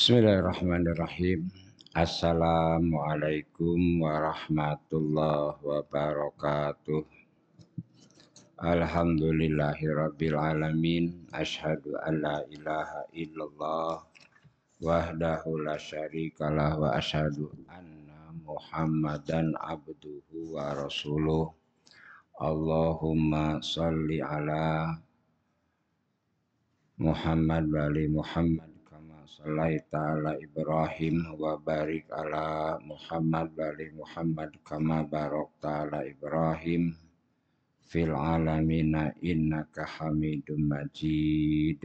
Bismillahirrahmanirrahim. Assalamualaikum warahmatullahi wabarakatuh. Alhamdulillahirabbil alamin. Asyhadu an la ilaha illallah wahdahu la syarikalah wa asyhadu anna Muhammadan abduhu wa rasuluh. Allahumma shalli ala Muhammad wa ali Muhammad kama shallaita ala Ibrahim wa barik ala Muhammad wa ali Muhammad kama barakta ala Ibrahim fil alamina innaka Hamidum Majid.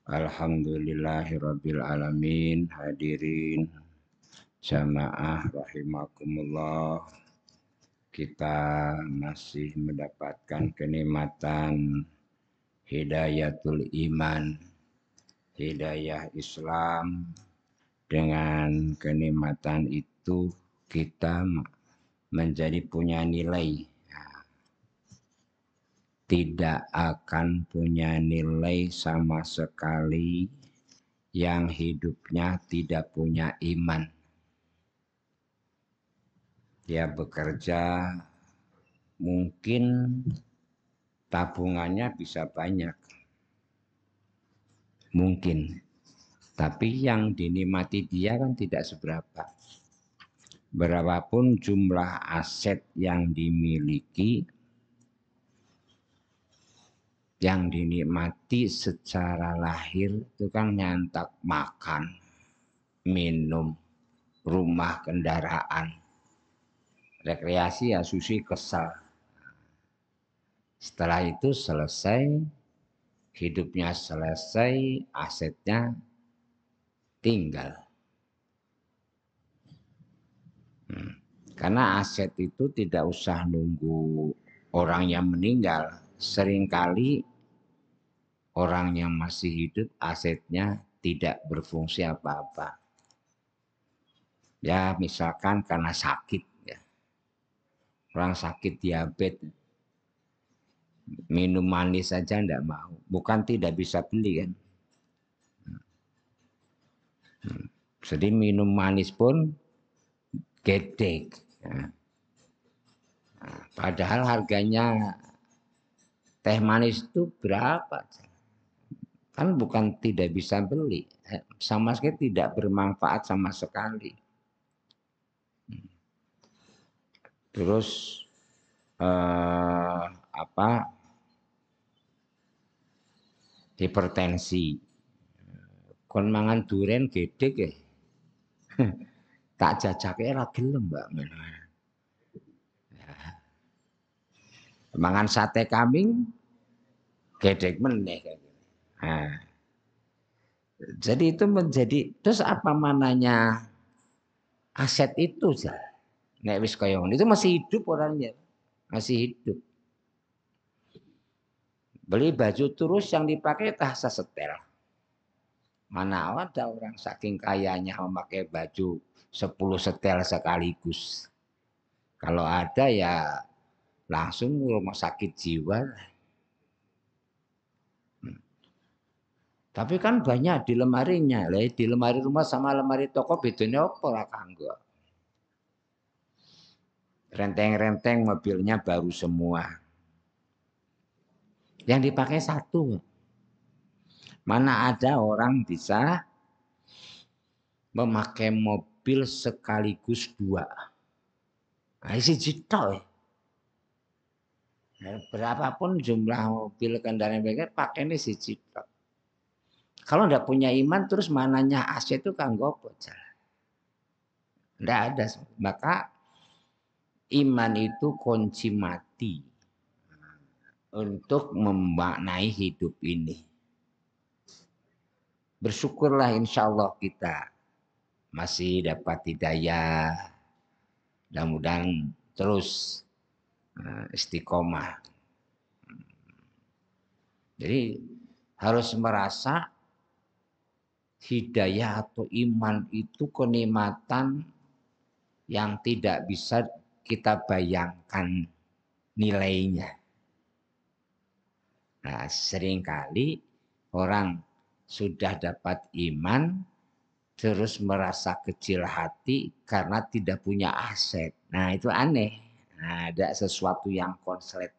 Alhamdulillahi rabbil alamin. Hadirin jamaah rahimakumullah, kita masih mendapatkan kenikmatan hidayatul iman, hidayah Islam. Dengan kenikmatan itu kita menjadi punya nilai. Tidak akan punya nilai sama sekali yang hidupnya tidak punya iman. Dia bekerja, mungkin tabungannya bisa banyak, mungkin, tapi yang dinikmati dia kan tidak seberapa. Berapapun jumlah aset yang dimiliki, yang dinikmati secara lahir itu kan nyantap makan, minum, rumah, kendaraan, rekreasi ya sushi kesal. Setelah itu selesai, hidupnya selesai, asetnya tinggal. Karena aset itu tidak usah nunggu orang yang meninggal. Seringkali orang yang masih hidup asetnya tidak berfungsi apa-apa. Ya misalkan karena sakit, ya. Orang sakit diabetes, minum manis saja tidak mau. Bukan tidak bisa beli kan. Jadi minum manis pun gede. Ya. Nah, padahal harganya teh manis itu berapa? Kan bukan tidak bisa beli, sama sekali tidak bermanfaat sama sekali. Terus hipertensi, kon mangan duren gede ke, tak jajake ra gelem mbak. Mangan sate kambing gede meneh. Nah, jadi itu menjadi, terus apa mananya aset itu? Nek wis kaya ngono itu masih hidup orangnya, masih hidup. Beli baju terus yang dipakai tak sesetel. Mana ada orang saking kayanya memakai baju 10 setel sekaligus. Kalau ada ya langsung rumah sakit jiwa. Tapi kan banyak di lemarinya. Di lemari rumah sama lemari toko bedanya apa lah kanggo. Renteng-renteng mobilnya baru semua. Yang dipakai satu. Mana ada orang bisa memakai mobil sekaligus dua. Nah, isi jitok. Berapapun jumlah mobil kendaraan mereka pakai ini si jitok. Kalau tidak punya iman terus mananya aset itu kanggo apa? Tidak ada. Maka iman itu kunci mati untuk memaknai hidup ini. Bersyukurlah insya Allah kita masih dapat hidayah. Mudah-mudahan terus istiqomah. Jadi harus merasa hidayah atau iman itu kenikmatan yang tidak bisa kita bayangkan nilainya. Nah, seringkali orang sudah dapat iman terus merasa kecil hati karena tidak punya aset. Nah, itu aneh. Nah, ada sesuatu yang konslet.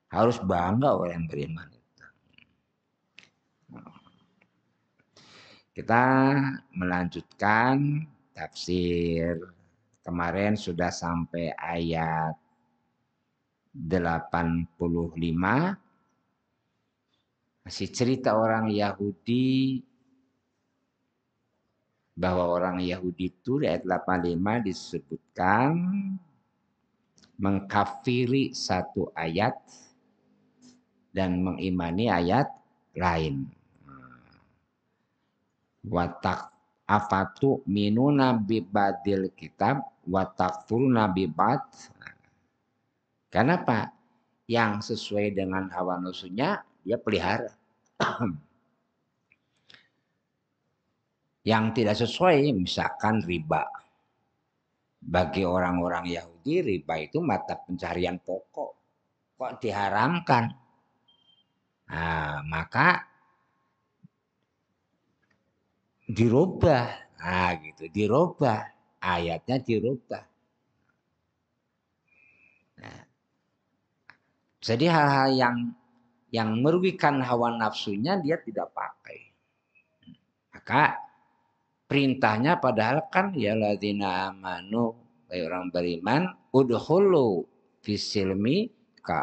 Harus bangga orang beriman. Kita melanjutkan tafsir. Kemarin sudah sampai ayat 85. Masih cerita orang Yahudi, bahwa orang Yahudi itu di ayat 85 disebutkan mengkafiri satu ayat dan mengimani ayat lain. Watak afatu minuna bibadil kitab watakfuruna bibad. Kenapa? Yang sesuai dengan hawa nafsunya dia pelihara. Yang tidak sesuai misalkan riba. Bagi orang-orang Yahudi riba itu mata pencarian pokok. Kok diharamkan? Nah, maka dirubah. Nah, gitu, dirubah. Ayatnya dirubah. Nah, jadi hal-hal yang merugikan hawa nafsunya dia tidak pakai. Maka perintahnya padahal kan ya ladzina amanu, orang beriman, udkhulu fisilmi ka.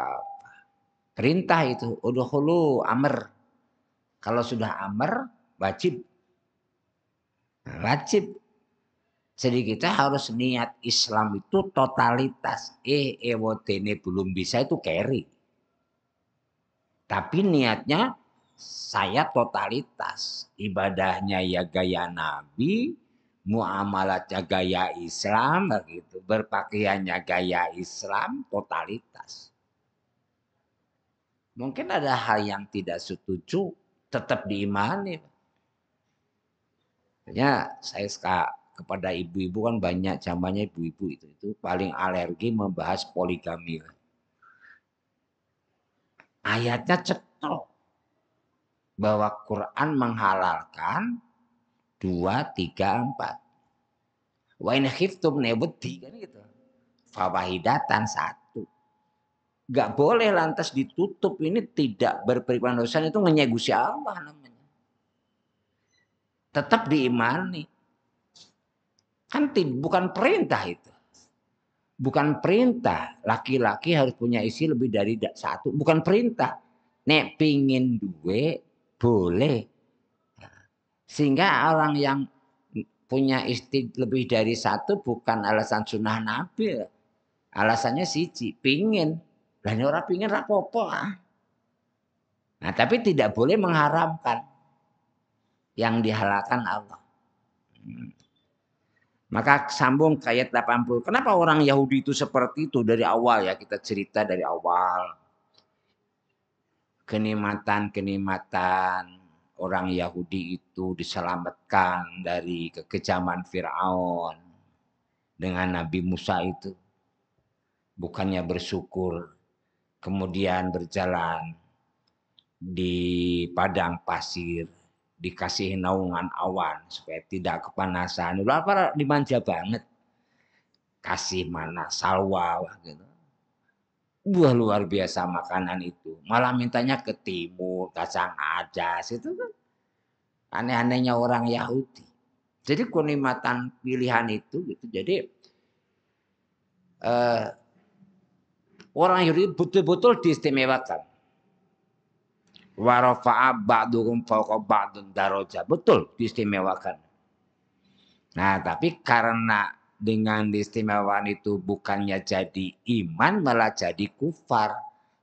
Perintah itu udkhulu amr. Kalau sudah amr wajib. Wajib. Jadi kita harus niat Islam itu totalitas. Ewotene belum bisa itu carry. Tapi niatnya saya totalitas. Ibadahnya ya gaya Nabi, muamalatnya gaya Islam, begitu. Berpakaiannya gaya Islam, totalitas. Mungkin ada hal yang tidak setuju, tetap diimani. Makanya saya kepada ibu-ibu kan banyak zamannya ibu-ibu itu paling alergi membahas poligami. Ayatnya cetok bahwa Quran menghalalkan 2, 3, 4. Wa in khiftum nebeti kan gitu. Fawahidatan 1. Gak boleh lantas ditutup ini tidak berperibuan dosa itu ngenyegusi Allah namanya. Tetap diimani. Kan bukan perintah itu. Bukan perintah. Laki-laki harus punya istri lebih dari 1. Bukan perintah. Nek pingin duwe boleh. Sehingga orang yang punya istri lebih dari 1 bukan alasan sunnah Nabi. Alasannya siji, pingin. Lah orang pingin rapopo. Nah, tapi tidak boleh mengharamkan yang dihalalkan Allah. Maka sambung ke ayat 80. Kenapa orang Yahudi itu seperti itu dari awal ya, kita cerita dari awal. Kenikmatan-kenikmatan orang Yahudi itu diselamatkan dari kekejaman Firaun dengan Nabi Musa itu. Bukannya bersyukur, kemudian berjalan di padang pasir, dikasih naungan awan supaya tidak kepanasan. Udah apa dimanja banget. Kasih mana salwa gitu. Wah luar biasa makanan itu. Malah mintanya ke timur, kacang ajas itu kan aneh-anehnya orang Yahudi. Jadi kenikmatan pilihan itu gitu. Jadi orang Yahudi betul-betul diistimewakan. Wa rafa'a ba'duhum fawqa ba'dun daraja. Betul diistimewakan. Nah, tapi karena dengan diistimewaan itu bukannya jadi iman malah jadi kufar.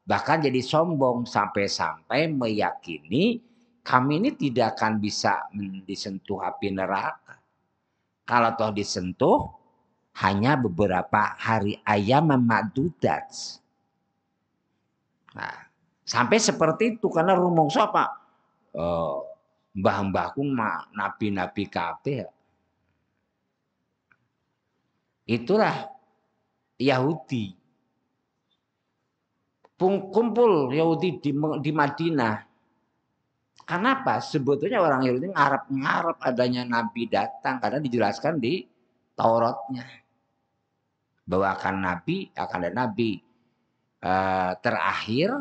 Bahkan jadi sombong sampai-sampai meyakini kami ini tidak akan bisa disentuh api neraka. Kalau toh disentuh hanya beberapa hari ayam ma'dudat. Nah, sampai seperti itu karena rumongso apa? Mbah-mbahku nabi-nabi kabeh. Itulah Yahudi. Kumpul Yahudi di Madinah. Kenapa? Sebetulnya orang Yahudi ngarep-ngarep adanya Nabi datang karena dijelaskan di Tauratnya bahwa akan ada Nabi terakhir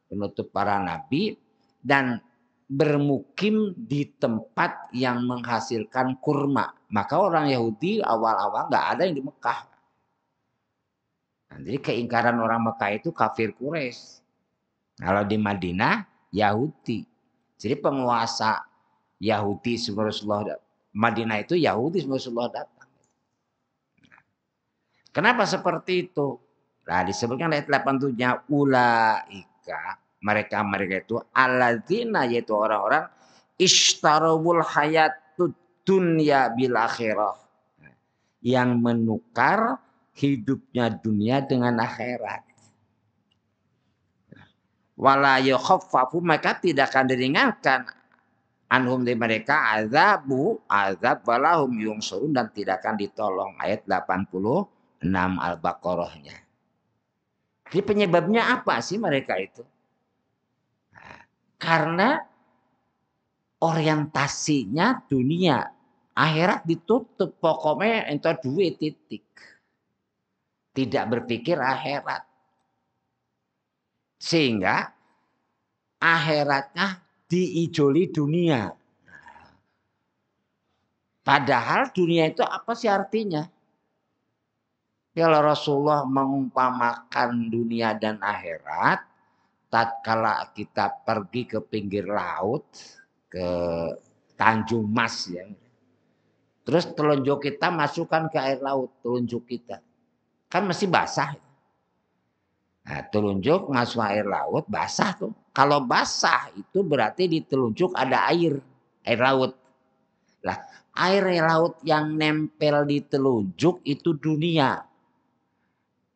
penutup para Nabi dan bermukim di tempat yang menghasilkan kurma. Maka orang Yahudi awal-awal nggak ada yang di Mekah. Nah, jadi keingkaran orang Mekah itu kafir Quraisy. Kalau di Madinah Yahudi. Jadi penguasa Yahudi sebelum Rasulullah Madinah itu Yahudi sebelum Rasulullah datang. Kenapa seperti itu? Nah, disebutkan ayat 87-nya ulaika, mereka itu alladzina, yaitu orang-orang ishtarawul hayatud dunya bil akhirah, yang menukar hidupnya dunia dengan akhirat. Wala yukhaffafu, maka tidak akan diringankan anhum dari mereka azab walahum yungsurun, dan tidak akan ditolong. Ayat 86 Al-Baqarahnya. Jadi penyebabnya apa sih mereka itu? Nah, karena orientasinya dunia, akhirat ditutup, pokoknya ento duit titik. Tidak berpikir akhirat. Sehingga akhiratnya diijoli dunia. Padahal dunia itu apa sih artinya? Kalau Rasulullah mengumpamakan dunia dan akhirat, tatkala kita pergi ke pinggir laut, ke Tanjung Mas ya. Terus telunjuk kita masukkan ke air laut, telunjuk kita. Kan mesti basah. Nah, telunjuk masuk air laut, basah tuh. Kalau basah itu berarti di telunjuk ada air laut. Lah, air laut yang nempel di telunjuk itu dunia.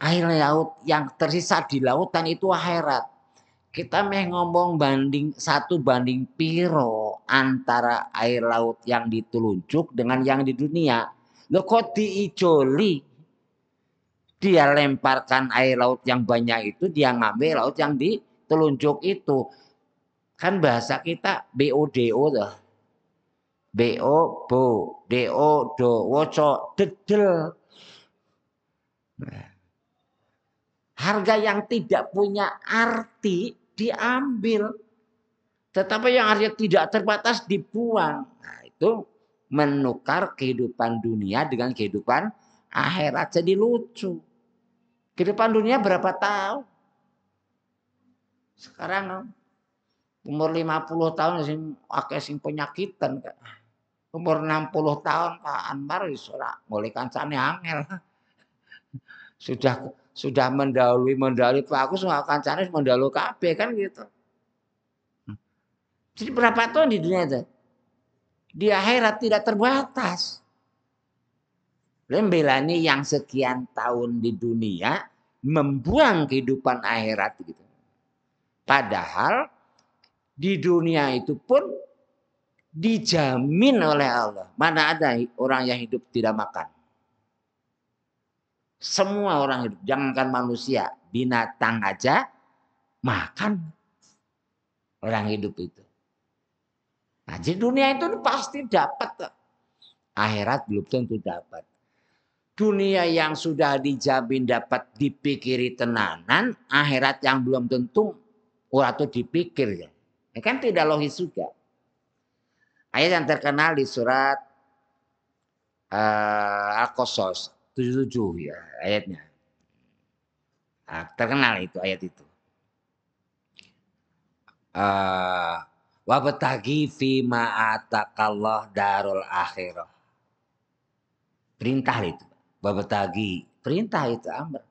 Air laut yang tersisa di lautan itu akhirat. Kita ngomong satu banding piro antara air laut yang di telunjuk dengan yang di dunia. Loh kok diijoli? Dia lemparkan air laut yang banyak itu, dia ngambil laut yang di telunjuk itu. Kan bahasa kita BODO tuh. BO bo, DO do, woco dedel. Nah, harga yang tidak punya arti diambil. Tetapi yang artinya tidak terbatas dibuang. Nah, itu menukar kehidupan dunia dengan kehidupan akhirat. Jadi lucu. Kehidupan dunia berapa tahun? Sekarang umur 50 tahun sing penyakitan. Umur 60 tahun Pak Anwar wis ora mulai kancane angel. Sudah mendahului Pak aku semua kancane mendahului kabeh kan gitu. Jadi berapa tahun di dunia itu? Di akhirat tidak terbatas. Lembelani yang sekian tahun di dunia membuang kehidupan akhirat gitu. Padahal di dunia itu pun dijamin oleh Allah. Mana ada orang yang hidup tidak makan? Semua orang hidup, jangankan manusia, binatang aja makan orang hidup itu. Nah, di dunia itu pasti dapat. Akhirat belum tentu dapat. Dunia yang sudah dijamin dapat dipikiri tenanan, akhirat yang belum tentu waktu dipikir ya. Kan tidak logis juga. Ayat yang terkenal di surat Al-Qasas 77 ya ayatnya. Nah, terkenal itu ayat itu. Wabtaghi fima atakallah darul akhirah. Perintah itu. Wabtaghi, perintah itu amr.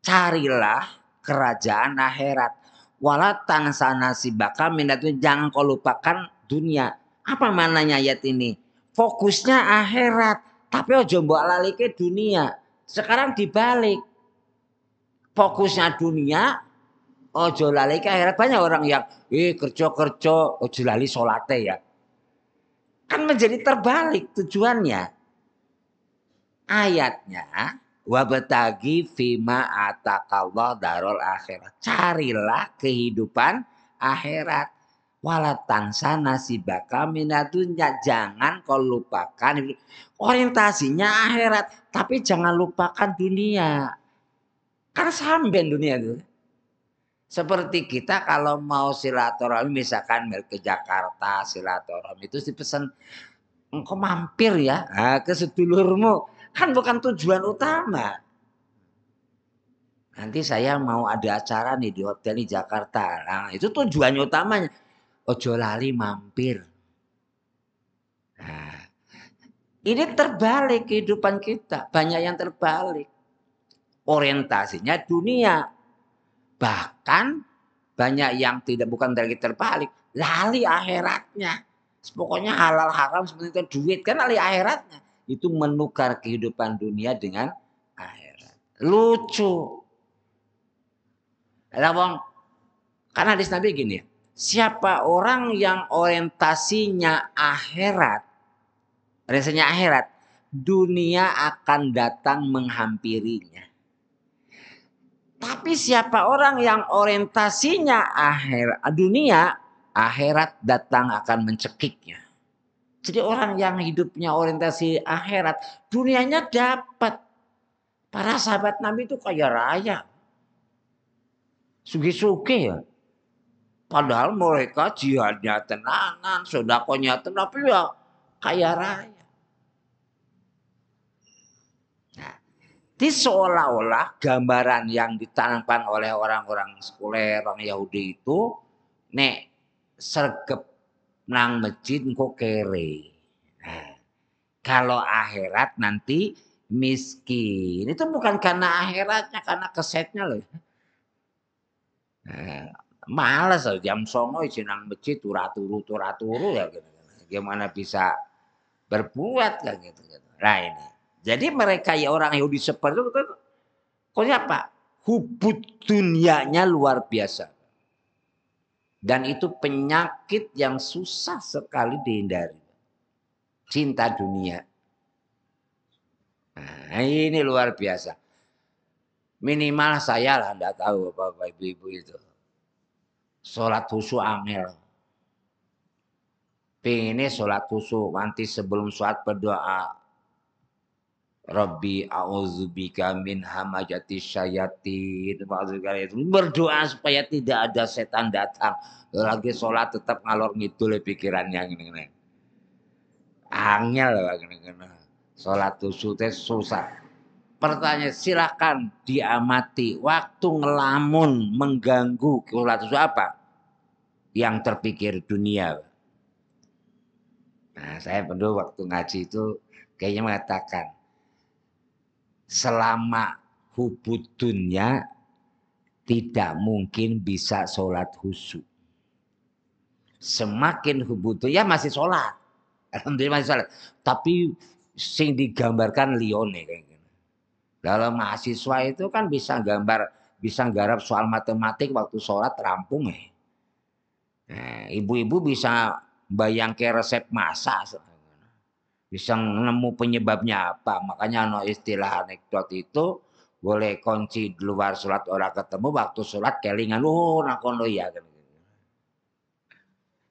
Carilah kerajaan akhirat. Walatan sana sibaka minatu, jangan kau lupakan dunia. Apa mananya ayat ini? Fokusnya akhirat, tapi ojo mbok lali ke dunia. Sekarang dibalik. Fokusnya dunia, ojo lali ke akhirat. Banyak orang yang kerja, ojo lali salate ya. Kan menjadi terbalik tujuannya. Ayatnya wabtaghi fima atakallah darul akhirat. Carilah kehidupan akhirat. Wala tansa nasibaka minadunya. Jangan kau lupakan orientasinya akhirat, tapi jangan lupakan dunia. Kan samben dunia itu. Seperti kita kalau mau silaturahmi misalkan ke Jakarta silaturahmi itu dipesan engkau mampir ya ke sedulurmu, kan bukan tujuan utama. Nanti saya mau ada acara nih di hotel di Jakarta. Nah, itu tujuannya utamanya. Ojo lali mampir. Nah, ini terbalik kehidupan kita. Banyak yang terbalik. Orientasinya dunia. Bahkan banyak yang tidak bukan dari terbalik. Lali akhiratnya. Pokoknya halal haram seperti itu duit. Kan lali akhiratnya. Itu menukar kehidupan dunia dengan akhirat. Lucu. Lawang, karena hadis Nabi gini, siapa orang yang orientasinya akhirat, dunia akan datang menghampirinya. Tapi siapa orang yang orientasinya dunia, akhirat datang akan mencekiknya. Jadi orang yang hidupnya orientasi akhirat, dunianya dapat. Para sahabat Nabi itu kaya raya. Sugi-sugi ya. Padahal mereka jihadnya tenangan, sodakonya tenang, tapi ya kaya raya. Nah, di seolah-olah gambaran yang ditanamkan oleh orang-orang sekuler, orang Yahudi itu, nek sergep nang masjid kok kere. Nah, kalau akhirat nanti miskin. Itu bukan karena akhiratnya, karena kesetnya loh. Nah, males jam 09.00 izin nang masjid turu ya gitu. Gimana bisa berbuat kan gitu. Nah ini. Jadi mereka ya orang Yahudi seperti itu kok apa? Hubud dunianya luar biasa. Dan itu penyakit yang susah sekali dihindari. Cinta dunia. Nah, ini luar biasa. Minimal saya lah enggak tahu Bapak Ibu itu. Sholat khusyuk angel. Pengennya sholat khusyuk. Nanti sebelum sholat berdoa. Rabbi a'udzubika min hamajati syayatin. Berdoa supaya tidak ada setan datang. Lagi sholat tetap ngalor ngidul pikirannya. Angel. Sholat khusyuk itu susah. Pertanyaan silakan diamati. Waktu ngelamun mengganggu sholat khusyuk apa? Yang terpikir dunia. Nah, saya perlu waktu ngaji itu kayaknya mengatakan selama hubud dunia tidak mungkin bisa sholat khusyuk. Semakin hubud dunia masih sholat. Alhamdulillah masih sholat. Tapi sing digambarkan lione kayak gitu. Dalam mahasiswa itu kan bisa garap soal matematik waktu sholat rampung ya. Nah, ibu-ibu bisa bayangkan resep masak. Bisa nemu penyebabnya apa. Makanya no istilah anekdot itu boleh kunci di luar sholat orang ketemu waktu sholat kelingan. Oh nakon lo ya.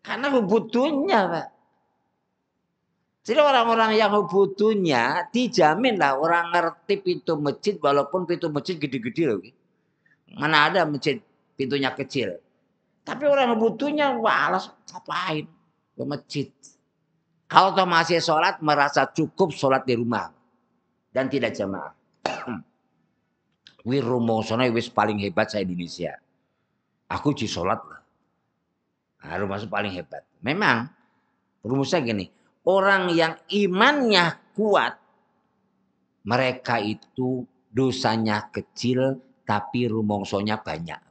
Karena butuhnya Pak. Jadi orang-orang yang butuhnya dijamin lah orang ngerti pintu masjid walaupun pintu masjid gede-gede loh. Mana ada masjid pintunya kecil. Tapi orang butuhnya walas ngapain ke masjid. Kalau toh masih sholat merasa cukup sholat di rumah dan tidak jamaah. Wih rumusnya wis paling hebat saya di Indonesia. Aku di sholat lah. Nah, rumusnya paling hebat. Memang rumusnya gini. Orang yang imannya kuat. Mereka itu dosanya kecil tapi rumongsonya banyak.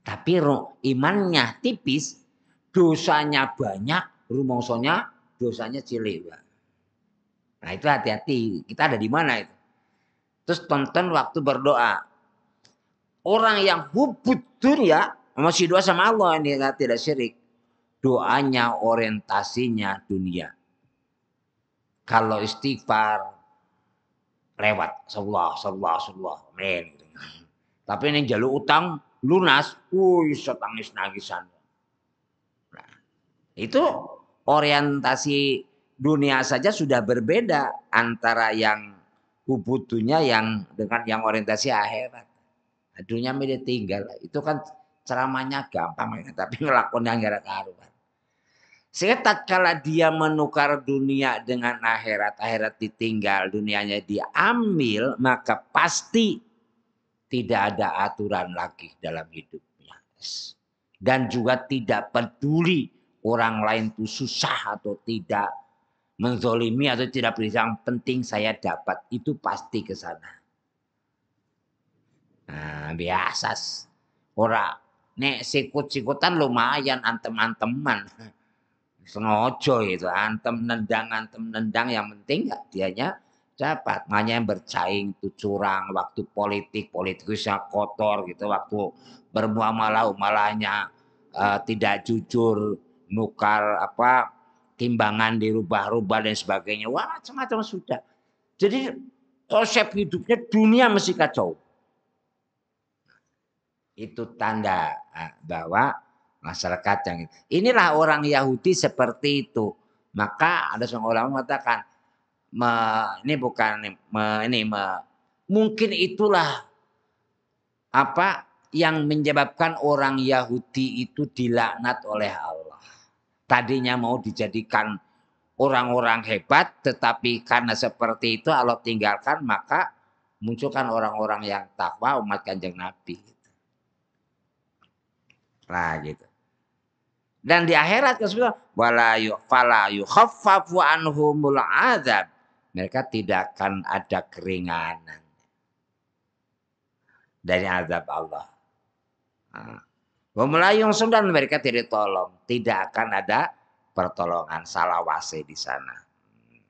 Tapi imannya tipis, dosanya banyak, rumongsonya dosanya cilik. Nah itu hati-hati, kita ada di mana itu. Terus tonton waktu berdoa. Orang yang hubud dunia, masih doa sama Allah, ini tidak syirik. Doanya orientasinya dunia. Kalau istighfar, lewat. Sallallahu, amin. Tapi ini jalur utang, lunas, setangis-nagisan. Itu orientasi dunia saja sudah berbeda antara yang hubutunya yang dengan yang orientasi akhirat. Dunia media tinggal. Itu kan ceramahnya gampang, tapi ngelakonnya nggak karuan. Sehingga tatkala dia menukar dunia dengan akhirat, akhirat ditinggal, dunianya diambil, maka pasti tidak ada aturan lagi dalam hidupnya. Dan juga tidak peduli orang lain itu susah atau tidak, menzolimi atau tidak, yang penting saya dapat, itu pasti ke sana. Nah, biasa. Ora nek sikut-sikutan lumayan antem-anteman. Sengaja itu antem nendang yang penting nggak dianya dapat. Makanya yang bersaing itu curang, waktu politikusnya kotor gitu, waktu bermuamalah malahnya tidak jujur, nukar apa timbangan dirubah-rubah dan sebagainya. Wah, macam-macam sudah. Jadi konsep hidupnya dunia mesti kacau. Itu tanda bahwa masyarakat yang inilah orang Yahudi seperti itu. Maka ada seorang ulama mengatakan ini bukan mungkin itulah apa yang menyebabkan orang Yahudi itu dilaknat oleh Allah. Tadinya mau dijadikan orang-orang hebat, tetapi karena seperti itu Allah tinggalkan, maka munculkan orang-orang yang takwa umat Kanjeng Nabi. Nah gitu. Dan di akhirat wala yukhaffafu anhumul adzab. Mereka tidak akan ada keringanan dari azab Allah. Melayung sundan mereka tidak tolong, tidak akan ada pertolongan salawase di sana.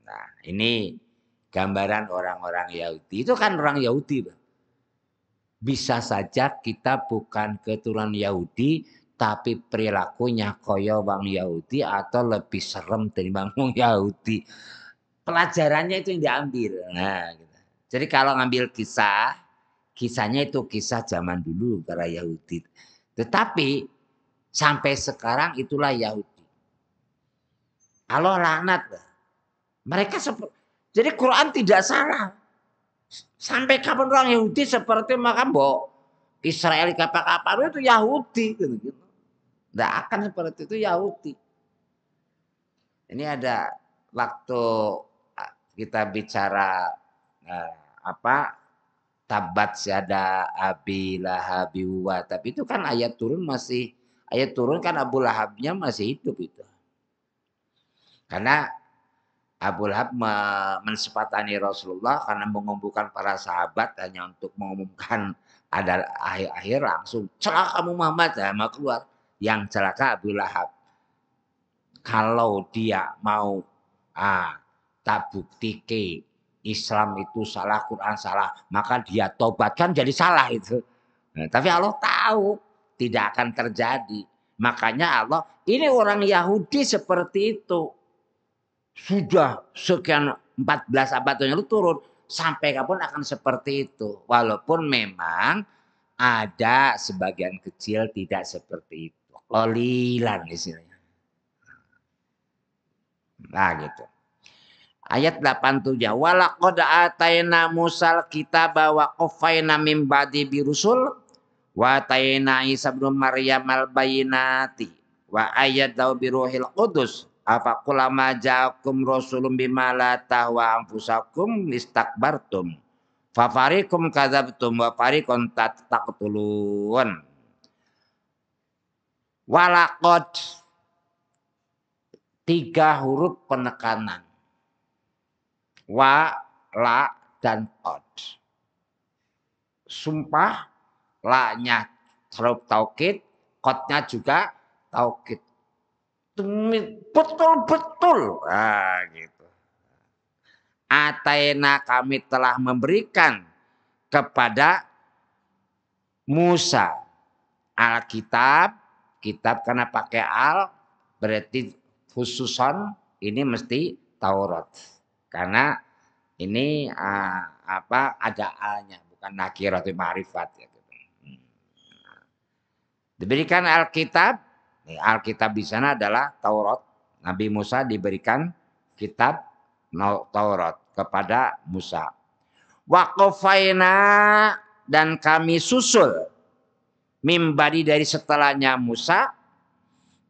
Nah, ini gambaran orang-orang Yahudi. Itu kan orang Yahudi, Bang. Bisa saja kita bukan keturunan Yahudi, tapi perilakunya koyo wong Yahudi atau lebih serem daripada wong Yahudi. Pelajarannya itu yang diambil. Nah, gitu. Jadi kalau ngambil kisahnya itu kisah zaman dulu para Yahudi. Tetapi sampai sekarang itulah Yahudi. Allah laknat. Mereka jadi Quran tidak salah. Sampai kapan orang Yahudi seperti maka mbok Israel kapal-kapal itu Yahudi gitu. Tidak akan seperti itu Yahudi. Ini ada waktu kita bicara tabat syada abi lahabi wa, tapi itu kan ayat turun kan Abu Lahabnya masih hidup itu. Karena Abu Lahab mensefatani Rasulullah karena mengumpulkan para sahabat hanya untuk mengumumkan ada akhir-akhir langsung celaka kamu Muhammad, mau keluar. Yang celaka Abu Lahab. Kalau dia mau tak buktike Islam itu salah, Quran salah, maka dia tobatkan jadi salah itu. Nah, tapi Allah tahu tidak akan terjadi. Makanya Allah, ini orang Yahudi seperti itu. Sudah sekian 14 abad yang lalu turun. Sampai kapan akan seperti itu. Walaupun memang ada sebagian kecil tidak seperti itu. Qalilan istilahnya. Nah gitu. Ayat 87. Walaqad atayna Musal kitaba wa qaffayna min ba'di birusul wa atayna Isa ibn Maryam al-bayyinati wa ayyadahu biruhil qudus. Afa kulama ja'akum rasulun bima la tahwa anfusakum istakbartum fa fariqum kadzabtum wa fariqun taqtulun. Walaqad 3 huruf penekanan. Wa, la, dan qad. Sumpah, la-nya huruf taukid, qadnya juga taukid. Betul-betul. Nah, gitu. Ataina kami telah memberikan kepada Musa Alkitab, kitab karena pakai al berarti khususon ini mesti Taurat. Karena ini ada alnya bukan nakiratu ma'rifat ya. Diberikan Alkitab Alkitab di sana adalah Taurat. Nabi Musa diberikan kitab Taurat kepada Musa. Waqafaina dan kami susul mimbadi dari setelahnya Musa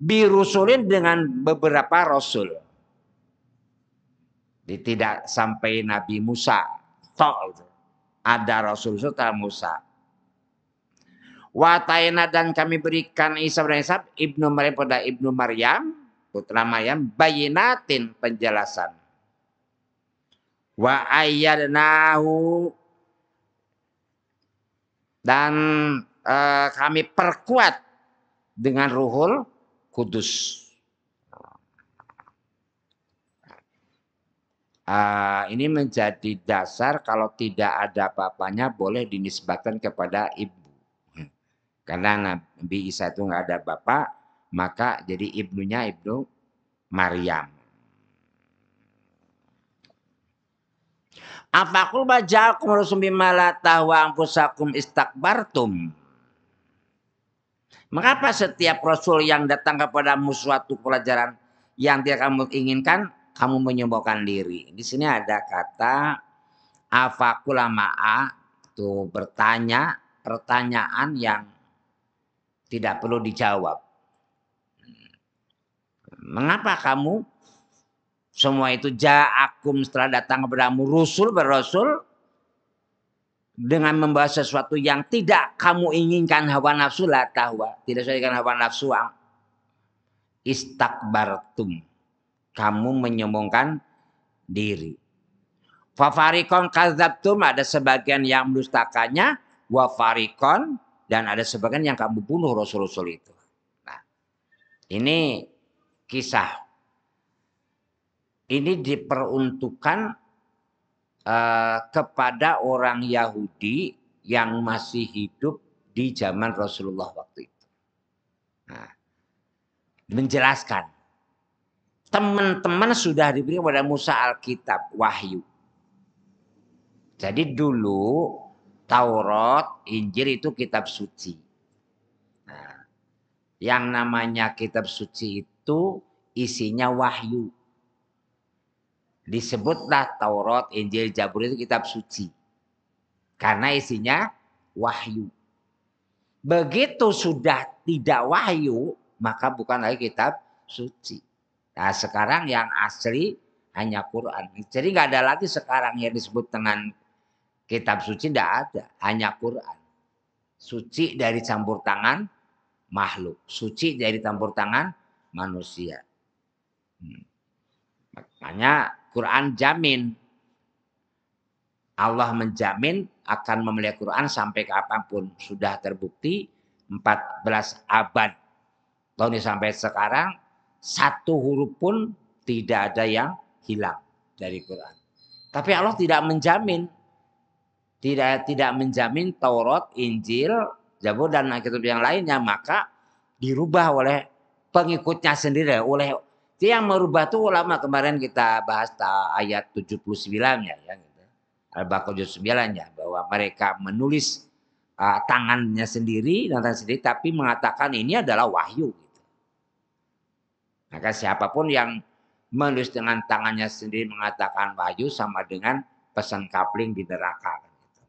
birusulin dengan beberapa rasul. Jadi tidak sampai Nabi Musa tok, ada rasul setelah Musa. Wataina dan kami berikan Isa bin Isa ibnu Maryam pada ibnu Maryam putra Maryam bayinatin penjelasan. Wa ayyadnahu dan kami perkuat dengan Ruhul Kudus. Ini menjadi dasar kalau tidak ada apa-apanya boleh dinisbatkan kepada ibu. Karena Nabi Isa itu nggak ada bapak, maka jadi ibnunya ibnu Maryam. Afaqul baja'akum rasul bima la tahwa anfusakum istakbartum. Mengapa setiap rasul yang datang kepadamu suatu pelajaran yang tidak kamu inginkan, kamu menyombongkan diri? Di sini ada kata afaqul ma'a, itu bertanya pertanyaan yang tidak perlu dijawab. Mengapa kamu semua itu ja'akum setelah datang kepadamu rusul berasul dengan membawa sesuatu yang tidak kamu inginkan hawa nafsu la tahwa, tidak sesuai dengan hawa nafsu, istakbartum, kamu menyombongkan diri. Fafarikon kadzabtum, ada sebagian yang mendustakannya, wa farikon, dan ada sebagian yang kamu bunuh rasul-rasul itu. Nah, ini kisah. Ini diperuntukkan kepada orang Yahudi yang masih hidup di zaman Rasulullah waktu itu. Nah, menjelaskan. Teman-teman sudah diberi kepada Musa Alkitab, wahyu. Jadi dulu Taurat, Injil itu kitab suci. Nah, yang namanya kitab suci itu isinya wahyu. Disebutlah Taurat, Injil, Zabur itu kitab suci. Karena isinya wahyu. Begitu sudah tidak wahyu, maka bukan lagi kitab suci. Nah sekarang yang asli hanya Quran. Jadi nggak ada lagi sekarang yang disebut dengan kitab suci, tidak ada. Hanya Quran. Suci dari campur tangan makhluk. Suci dari campur tangan manusia. Makanya Quran jamin. Allah menjamin akan memelihara Quran sampai kapanpun. Sudah terbukti 14 abad. Tahun ini sampai sekarang, satu huruf pun tidak ada yang hilang dari Quran. Tapi Allah tidak menjamin. Tidak menjamin Taurat, Injil, Zabur, dan kitab yang lainnya. Maka dirubah oleh pengikutnya sendiri. Oleh yang merubah itu ulama, kemarin kita bahas ayat 79-nya. Ya, gitu. Al-Baqarah 79-nya. Bahwa mereka menulis tangannya sendiri, tapi mengatakan ini adalah wahyu. Gitu. Maka siapapun yang menulis dengan tangannya sendiri mengatakan wahyu sama dengan pesan kapling di neraka. Gitu.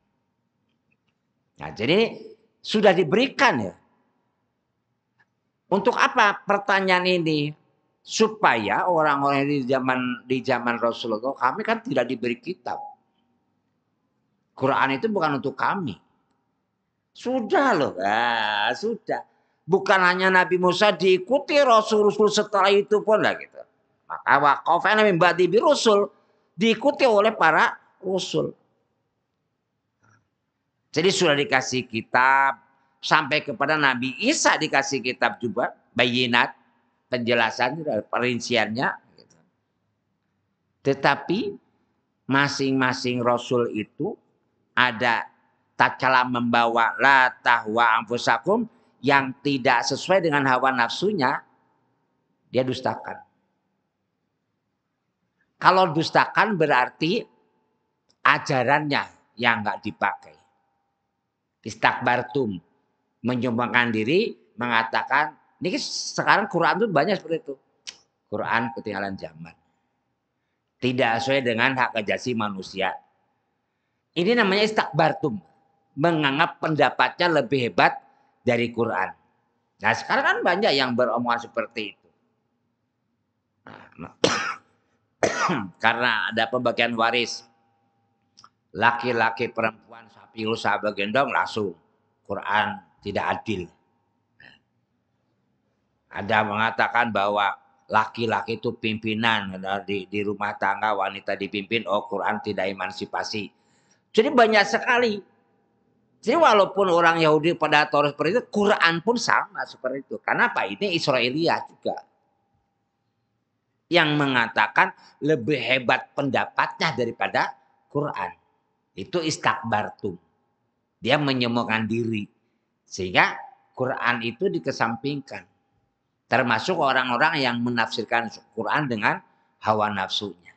Nah, jadi sudah diberikan ya. Untuk apa pertanyaan ini? Supaya orang-orang di zaman Rasulullah, kami kan tidak diberi kitab. Quran itu bukan untuk kami. Sudah loh, nah, sudah. Bukan hanya Nabi Musa, diikuti Rasul-Rasul setelah itu pun lah gitu. Maka waqafana min ba'di birusul, diikuti oleh para rasul. Jadi sudah dikasih kitab, sampai kepada Nabi Isa dikasih kitab juga, bayinat, penjelasan, perinciannya. Gitu. Tetapi masing-masing rasul itu ada tatkala membawa la tahwa anfusakum yang tidak sesuai dengan hawa nafsunya, dia dustakan. Kalau dustakan berarti ajarannya yang nggak dipakai. Istakbartum, menyombongkan diri, mengatakan Ini sekarang Quran tuh banyak seperti itu. Quran ketinggalan zaman. Tidak sesuai dengan hak asasi manusia. Ini namanya istakbartum. Menganggap pendapatnya lebih hebat dari Quran. Nah sekarang kan banyak yang beromongan seperti itu. Nah, karena ada pembagian waris. Laki-laki perempuan sapi rusa begendong langsung. Quran tidak adil. Ada mengatakan bahwa laki-laki itu pimpinan di rumah tangga, wanita dipimpin. Oh Quran tidak emansipasi. Jadi banyak sekali. Jadi walaupun orang Yahudi pada Taurat seperti itu, Quran pun sama seperti itu. Kenapa? Ini Israelia juga. Yang mengatakan lebih hebat pendapatnya daripada Quran. Itu istakbartum. Dia menyombongkan diri. Sehingga Quran itu dikesampingkan. Termasuk orang-orang yang menafsirkan Quran dengan hawa nafsunya.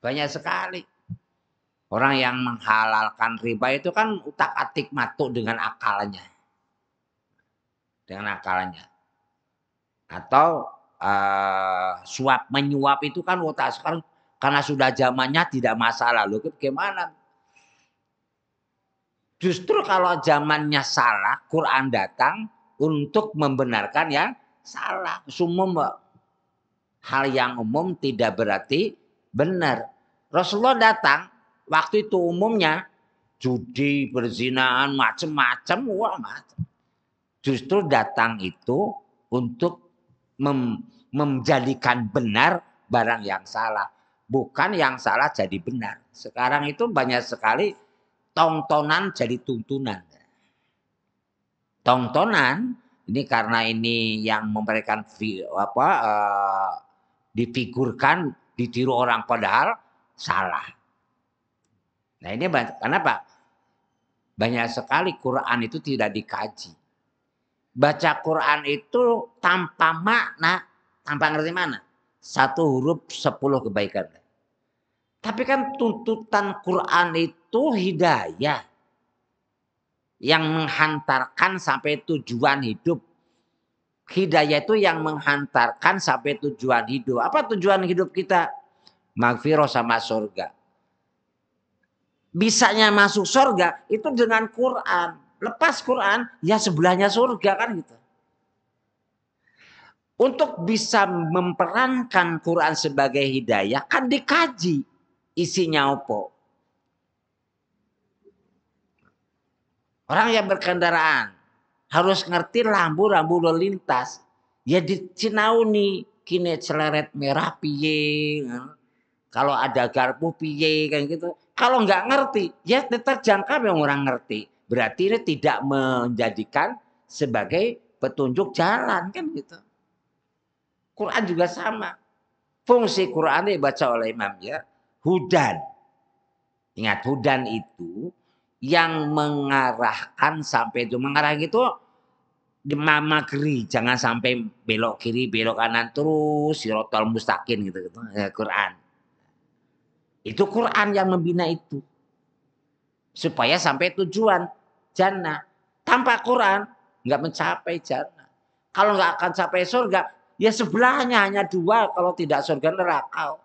Banyak sekali. Orang yang menghalalkan riba itu kan utak-atik matuk dengan akalnya. Dengan akalnya. Atau suap menyuap itu kan otak sekarang karena sudah zamannya tidak masalah. Loh bagaimana? Justru kalau zamannya salah, Quran datang untuk membenarkan yang salah. Sumum hal yang umum tidak berarti benar. Rasulullah datang, waktu itu umumnya judi, perzinaan, macam-macam, wah macam. Justru datang itu untuk menjadikan benar barang yang salah. Bukan yang salah jadi benar. Sekarang itu banyak sekali tontonan jadi tuntunan. Tontonan ini karena ini yang memberikan difigurkan, ditiru orang padahal salah. Nah ini kenapa? Banyak sekali Quran itu tidak dikaji. Baca Quran itu tanpa makna, tanpa ngerti mana. 1 huruf 10 kebaikan. Tapi kan tuntutan Quran itu hidayah. Yang menghantarkan sampai tujuan hidup. Hidayah itu yang menghantarkan sampai tujuan hidup. Apa tujuan hidup kita? Maghfirah sama surga. Bisanya masuk surga itu dengan Quran. Lepas Quran, ya sebelahnya surga kan gitu. Untuk bisa memperankan Quran sebagai hidayah, kan dikaji isinya apa. Orang yang berkendaraan harus ngerti lampu-lampu lalu lintas. Ya di Cinauni kini celeret merah piye. Kalau ada garpu piye kan gitu. Kalau nggak ngerti, ya tetap jangka yang orang ngerti. Berarti ini tidak menjadikan sebagai petunjuk jalan kan gitu. Quran juga sama. Fungsi Quran dibaca oleh imam ya. Hudan. Ingat hudan itu yang mengarahkan sampai itu. Mengarah itu di magri. Jangan sampai belok kiri, belok kanan terus. Sirotol mustaqim gitu. Quran. Itu Quran yang membina itu. Supaya sampai tujuan jannah. Tanpa Quran nggak mencapai jannah. Kalau nggak akan sampai surga, ya sebelahnya hanya 2 kalau tidak surga neraka.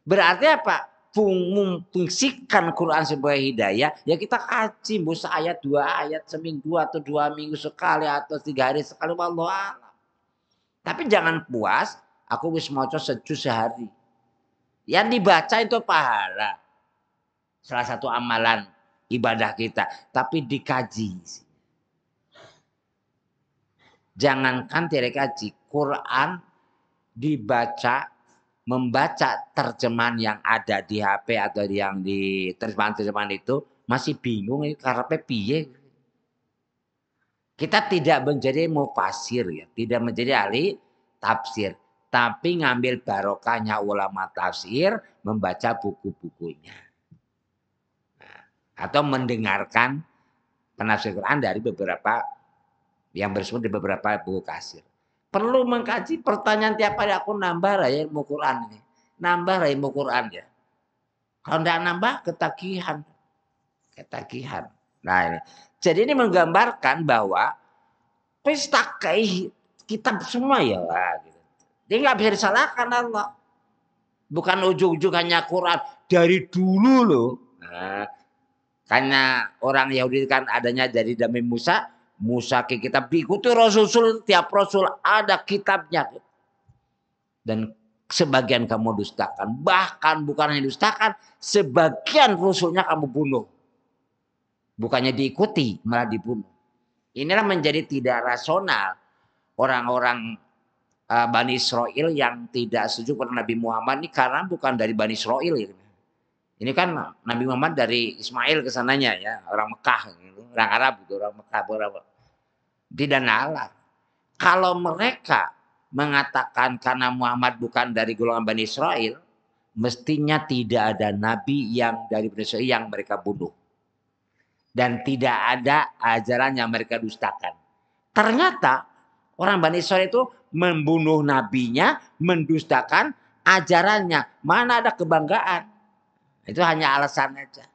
Berarti apa? Memfungsikan Quran sebagai hidayah, ya kita kaji bisa ayat 2 ayat seminggu atau 2 minggu sekali atau 3 hari sekali, wallahu a'lam. Tapi jangan puas, aku wis maca sejus sehari. Yang dibaca itu pahala. Salah satu amalan ibadah kita. Tapi dikaji. Jangankan tidak kaji. Quran dibaca. Membaca terjemahan yang ada di HP atau yang di terjemahan-terjemahan itu. Masih bingung. Karena piye. Kita tidak menjadi mufasir. Ya. Tidak menjadi ahli tafsir. Tapi ngambil barokahnya ulama tafsir. Membaca buku-bukunya. Atau mendengarkan penafsir Quran dari beberapa yang bersumber di beberapa buku kasir. Perlu mengkaji pertanyaan tiap hari aku nambah lah ya ilmu Quran ini. Nambah ilmu Quran ya. Kalau tidak nambah ketagihan. Ketagihan. Nah, ini. Jadi ini menggambarkan bahwa pesta kitab semua ya. Gitu. Dia nggak bisa disalahkan Allah. Bukan ujung-ujung hanya Quran dari dulu loh. Nah, karena orang Yahudi kan adanya dari Nabi Musa, Musa ke kitab diikuti Rasul, tiap Rasul ada kitabnya. Dan sebagian kamu dustakan, bahkan bukan hanya dustakan, sebagian Rasulnya kamu bunuh. Bukannya diikuti, malah dibunuh. Inilah menjadi tidak rasional orang-orang Bani Israel yang tidak setuju pada Nabi Muhammad ini karena bukan dari Bani Israel. Gitu. Ini kan Nabi Muhammad dari Ismail ke sananya ya, orang Mekah, gitu. Orang Arab gitu, orang Mekah, berapa? Tidak nalar. Kalau mereka mengatakan karena Muhammad bukan dari golongan Bani Israel, mestinya tidak ada nabi yang dari Bani Israel yang mereka bunuh. Dan tidak ada ajaran yang mereka dustakan. Ternyata orang Bani Israel itu membunuh nabinya, mendustakan ajarannya. Mana ada kebanggaan? Itu hanya alasan aja.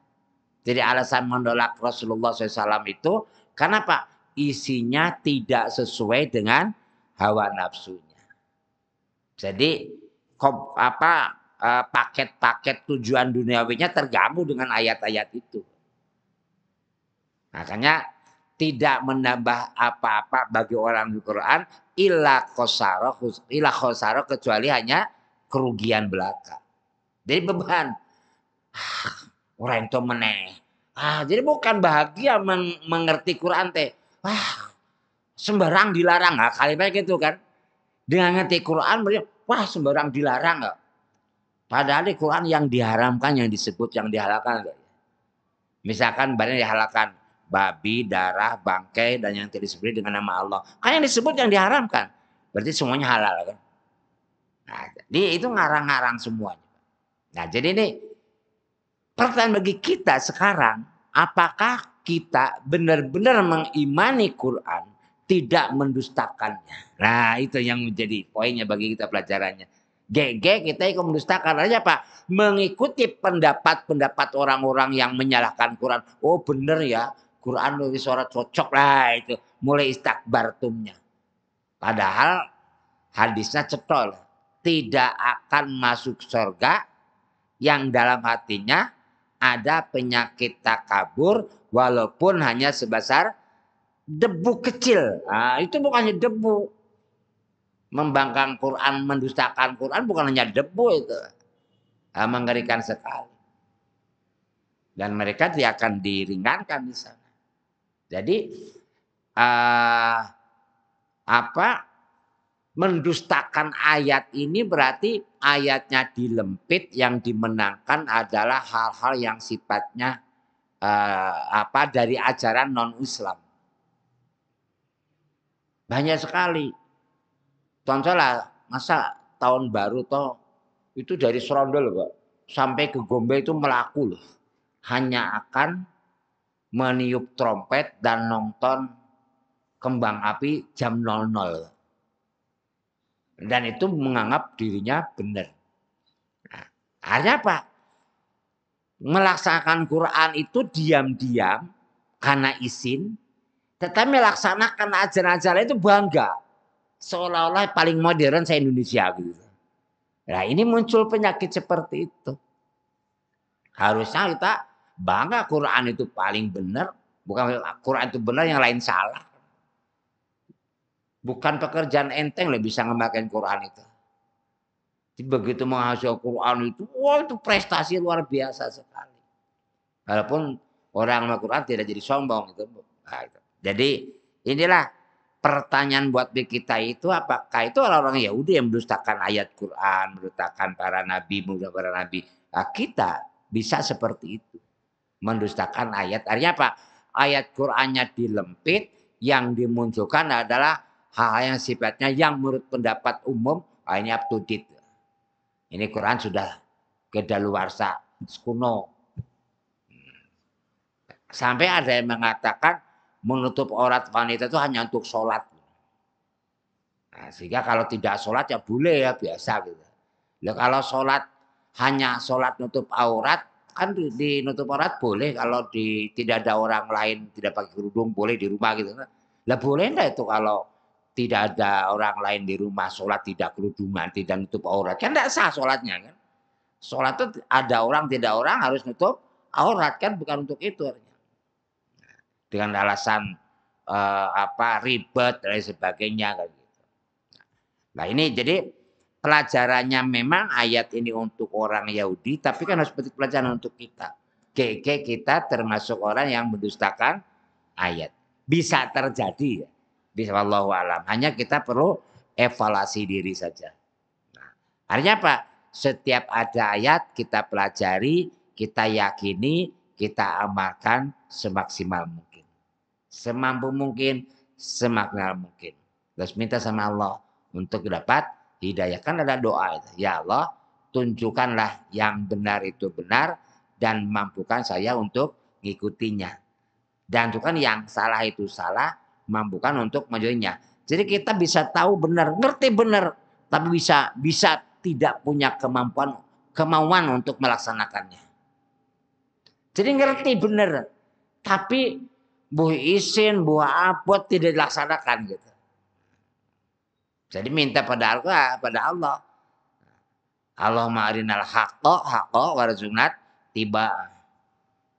Jadi alasan menolak Rasulullah SAW itu karena apa? Isinya tidak sesuai dengan hawa nafsunya. Jadi paket-paket tujuan duniawinya terganggu dengan ayat-ayat itu. Makanya tidak menambah apa-apa bagi orang di Quran illa khosaro kecuali hanya kerugian belaka. Jadi beban. Orang itu meneh. Jadi bukan bahagia mengerti Quran teh. Sembarang dilarang. Kalimatnya gitu kan. Dengan ngerti Quran, wah sembarang dilarang nggak. Padahal di Quran yang diharamkan, yang disebut, yang dihalalkan. Misalkan barang dihalalkan babi, darah, bangkai, dan yang tidak disebut dengan nama Allah. Kan yang disebut yang diharamkan. Berarti semuanya halal kan. Nah, jadi itu ngarang-ngarang semuanya. Nah, jadi ini pertanyaan bagi kita sekarang, apakah kita benar-benar mengimani Quran, tidak mendustakannya? Nah, itu yang menjadi poinnya bagi kita pelajarannya. GG kita ikut mendustakan aja Pak. Mengikuti pendapat-pendapat orang-orang yang menyalahkan Quran. Oh benar ya, Quran lebih suara cocok lah itu. Mulai istakbartumnya. Padahal hadisnya cetol. Tidak akan masuk surga yang dalam hatinya ada penyakit takabur walaupun hanya sebesar debu kecil. Nah, itu bukannya debu. Membangkang Quran, mendustakan Quran bukan hanya debu itu. Nah, mengerikan sekali. Dan mereka tidak akan diringankan di sana. Jadi mendustakan ayat ini berarti ayatnya dilempit, yang dimenangkan adalah hal-hal yang sifatnya dari ajaran non-Islam. Banyak sekali. Contohnya masa tahun baru toh itu dari Serondol Pak sampai ke Gombe itu melaku loh. Hanya akan meniup trompet dan nonton kembang api jam 00. Dan itu menganggap dirinya benar. Nah, artinya apa? Melaksanakan Quran itu diam-diam karena izin, tetapi melaksanakan ajaran-ajaran itu bangga. Seolah-olah paling modern se-Indonesia gitu. Nah ini muncul penyakit seperti itu. Harusnya kita bangga Quran itu paling benar. Bukan Quran itu benar, yang lain salah. Bukan pekerjaan enteng lah bisa ngemakan Quran itu. Jadi begitu menghafal Quran itu, wah itu prestasi luar biasa sekali. Walaupun orang Al-Quran tidak jadi sombong gitu. Nah, itu. Jadi inilah pertanyaan buat kita itu, apakah itu orang-orang Yahudi yang mendustakan ayat Quran, mendustakan para nabi, mendustakan para nabi. Nah, kita bisa seperti itu. Mendustakan ayat. Artinya apa? Ayat Qurannya dilempit, yang dimunculkan adalah hal yang sifatnya yang menurut pendapat umum, ini up to date. Ini Quran sudah kedaluarsa, kuno. Sampai ada yang mengatakan menutup aurat wanita itu hanya untuk sholat. Nah, sehingga kalau tidak sholat ya boleh ya biasa gitu. Nah, kalau sholat hanya sholat nutup aurat, kan di nutup aurat boleh kalau tidak ada orang lain, tidak pakai kerudung boleh di rumah gitu kan. Lah boleh enggak itu kalau tidak ada orang lain di rumah, sholat tidak kerudungan, tidak nutup aurat, kan enggak sah sholatnya kan. Sholat itu ada orang tidak orang harus nutup aurat kan, bukan untuk itu. Dengan alasan ribet dan lain sebagainya kan gitu. Nah ini jadi pelajarannya memang ayat ini untuk orang Yahudi, tapi kan harus seperti pelajaran untuk kita. Kita termasuk orang yang mendustakan ayat. Bisa terjadi ya. Bisa wallahu alam. Hanya kita perlu evaluasi diri saja. Nah, artinya apa? Setiap ada ayat kita pelajari, kita yakini, kita amalkan semaksimal mungkin. Semampu mungkin, semaksimal mungkin. Terus minta sama Allah untuk dapat hidayah. Kan ada doa itu. Ya Allah, tunjukkanlah yang benar itu benar dan mampukan saya untuk mengikutinya. Dan tunjukkan yang salah itu salah, mampukan untuk menjauhinya. Jadi kita bisa tahu benar, ngerti benar, tapi bisa tidak punya kemauan untuk melaksanakannya. Jadi ngerti benar, tapi buh isin, buh abot tidak dilaksanakan gitu. Jadi minta pada Allah. Allahumma arinal haqqo warzuqna tiba.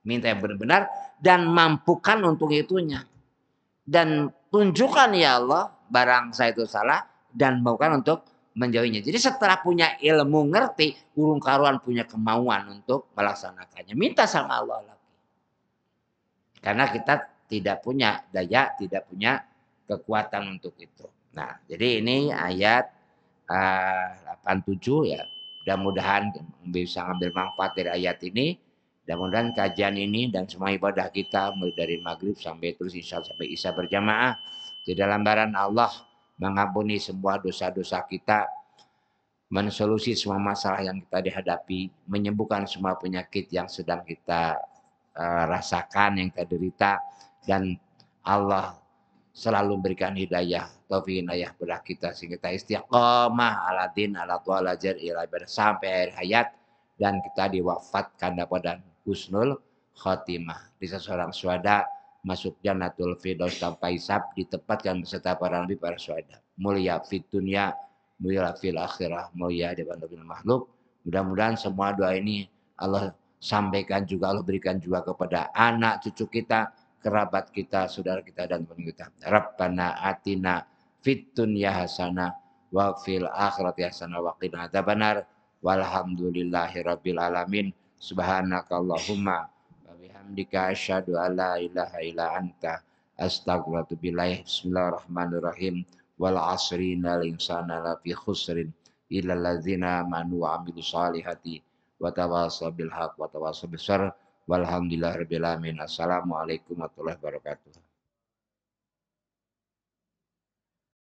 Minta yang benar-benar dan mampukan untuk itunya. Dan tunjukkan ya Allah barang saya itu salah dan mampukan untuk menjauhinya. Jadi setelah punya ilmu ngerti, urung karuan punya kemauan untuk melaksanakannya. Minta sama Allah lagi. Karena kita tidak punya daya, tidak punya kekuatan untuk itu. Nah, jadi ini ayat 87 ya. Mudah-mudahan bisa ambil manfaat dari ayat ini. Mudah-mudahan kajian ini dan semua ibadah kita mulai dari maghrib sampai terus isya sampai isya berjamaah di dalam baran Allah mengampuni semua dosa-dosa kita, mensolusi semua masalah yang kita dihadapi, menyembuhkan semua penyakit yang sedang kita rasakan, yang kita derita, dan Allah selalu memberikan hidayah, taufik hidayah kepada kita sehingga kita istiqamah ala din ala tualajar ila ibadah sampai akhir hayat dan kita diwafatkan dapat husnul khotimah. Di seorang syuhada masuk jannatul firdaus tanpa hisab, ditempatkan beserta para nabi para syuhada. Mulia fit dunya, mulia fil akhirah, mulia di depan makhluk. Mudah-mudahan semua doa ini Allah sampaikan juga, Allah berikan juga kepada anak cucu kita, kerabat kita, saudara kita dan teman kita. Rabbana atina fid dunya hasanah wa fil akhirati hasanah wa qina adzabannar. Walhamdulillahi rabbil alamin. Subhanakallahumma wa bihamdika asyhadu an la ilaha illa anta astaghfiruka wa atubu ilaik. Bismillahirrahmanirrahim. Wal asri innal insana lafi khusrin illa alladzina amanu wa amilus solihati wa tawassaw bil haqq wa tawassaw bis sabr. Walhamdulillahirabbil alamin. Assalamualaikum warahmatullahi wabarakatuh.